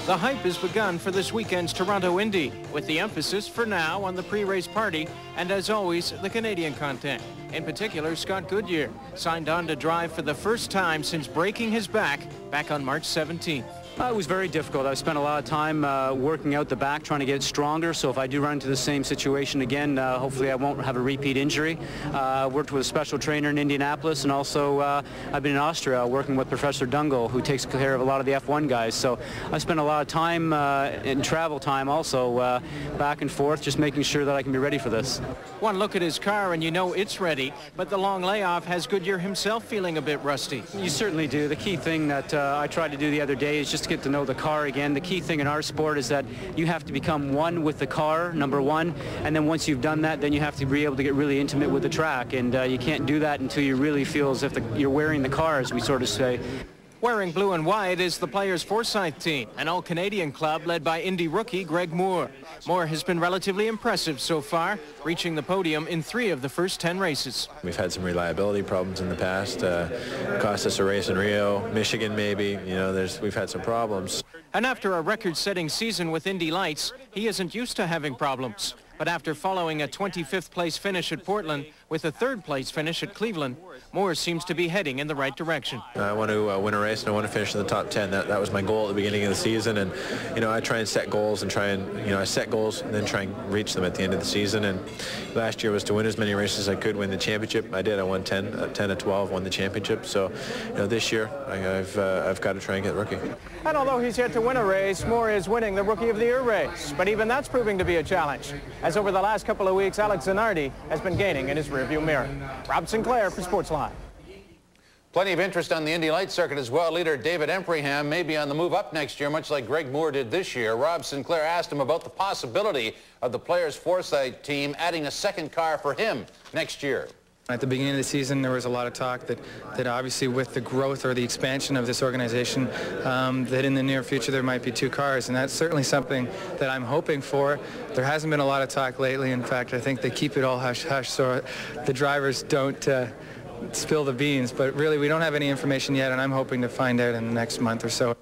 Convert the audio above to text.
The hype has begun for this weekend's Toronto Indy, with the emphasis for now on the pre-race party and, as always, the Canadian content. In particular, Scott Goodyear signed on to drive for the first time since breaking his back on March 17th. It was very difficult. I've spent a lot of time working out the back, trying to get it stronger, so if I do run into the same situation again, hopefully I won't have a repeat injury. Worked with a special trainer in Indianapolis, and also I've been in Austria working with Professor Dungle, who takes care of a lot of the F1 guys. So I spent a lot of time and travel time also back and forth, just making sure that I can be ready for this. One look at his car and you know it's ready, but the long layoff has Goodyear himself feeling a bit rusty. You certainly do. The key thing that I tried to do the other day is just to get to know the car again. The key thing in our sport is that you have to become one with the car, number one, and then once you've done that, then you have to be able to get really intimate with the track, and you can't do that until you really feel as if you're wearing the car, as we sort of say. Wearing blue and white is the Players Forsyth team, an all-Canadian club led by Indy rookie Greg Moore. Moore has been relatively impressive so far, reaching the podium in 3 of the first 10 races. We've had some reliability problems in the past. Cost us a race in Rio, Michigan maybe. You know, we've had some problems. And after a record-setting season with Indy Lights, he isn't used to having problems. But after following a 25th place finish at Portland with a 3rd place finish at Cleveland, Moore seems to be heading in the right direction. I want to win a race, and I want to finish in the top 10. That was my goal at the beginning of the season, and you know, I try and set goals and I set goals and then try and reach them at the end of the season. And last year was to win as many races as I could, win the championship. I did. I won 10 of 12, won the championship. So, you know, this year I've got to try and get rookie. And although he's yet to win a race, Moore is winning the Rookie of the Year race. But even that's proving to be a challenge, as over the last couple of weeks, Alex Zanardi has been gaining in his rearview mirror. Rob Sinclair for Sportsline. Plenty of interest on the Indy Lights circuit as well. Leader David EMPRINGHAM may be on the move up next year, much like Greg Moore did this year. Rob Sinclair asked him about the possibility of the Players Forsyth team adding a second car for him next year. At the beginning of the season, there was a lot of talk that obviously with the growth or the expansion of this organization, that in the near future there might be 2 cars, and that's certainly something that I'm hoping for. There hasn't been a lot of talk lately. In fact, I think they keep it all hush-hush so the drivers don't spill the beans, but really we don't have any information yet, and I'm hoping to find out in the next month or so.